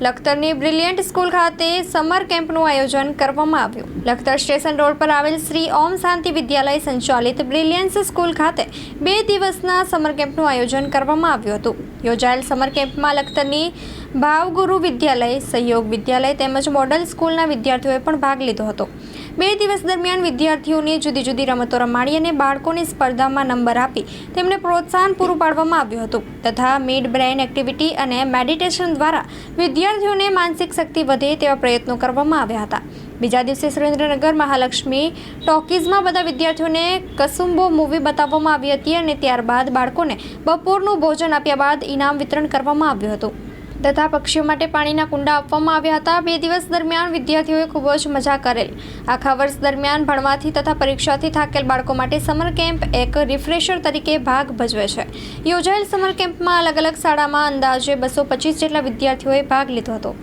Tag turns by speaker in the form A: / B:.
A: લખતરની brilliant school ખાતે summer કેમ્પનું આયોજન કરવામાં આવ્યું. લખતર સ્ટેશન રોડ પર આવેલ શ્રી ઓમ શાંતિ વિદ્યાલય સંચાલિત બ્રિલિયન્સ સ્કૂલ ખાતે 2 દિવસના સમર કેમ્પનું આયોજન કરવામાં આવ્યું હતું. યોજાયેલ સમર કેમ્પમાં લખતરની ભાવગુરુ વિદ્યાલય, સહયોગ વિદ્યાલય તેમજ મોડલ સ્કૂલના વિદ્યાર્થીઓએ પણ ભાગ લીધો હતો. 2 દિવસ દરમિયાન વિદ્યાર્થીઓને જુદી જુદી રમતો રમાડી અને બાળકોની સ્પર્ધામાં નંબર આપી તેમને પ્રોત્સાહન પૂરું પાડવામાં આવ્યું હતું તથા મિડ બ્રેઇન એક્ટિવિટી અને મેડિટેશન દ્વારા વિદ્યાર્થીઓને માનસિક શક્તિ વધે તેવા પ્રયત્નો કરવામાં આવ્યા હતા. બીજા દિવસે સુરેન્દ્રનગર મહાલક્ષ્મી ટોકીઝમાં બધા વિદ્યાર્થીઓને કસુંબો મૂવી બતાવવામાં આવી હતી અને ત્યારબાદ બાળકોને બપોરનું ભોજન આપ્યા બાદ ઇનામ વિતરણ કરવામાં આવ્યું હતું તથા પક્ષીઓ માટે પાણીના કુંડા આપવામાં આવ્યા હતા. 2 દિવસ દરમિયાન વિદ્યાર્થીઓએ ખૂબ જ મજા કરેલ. આખા વર્ષ દરમિયાન ભણવાથી તથા પરીક્ષાથી થાકેલ બાળકો માટે સમર કેમ્પ એક રિફ્રેશર તરીકે ભાગ ભજવે છે. યોજાયેલ સમર કેમ્પમાં અલગ અલગ શાળામાં અંદાજે 225 જેટલા વિદ્યાર્થીઓએ ભાગ લીધો હતો.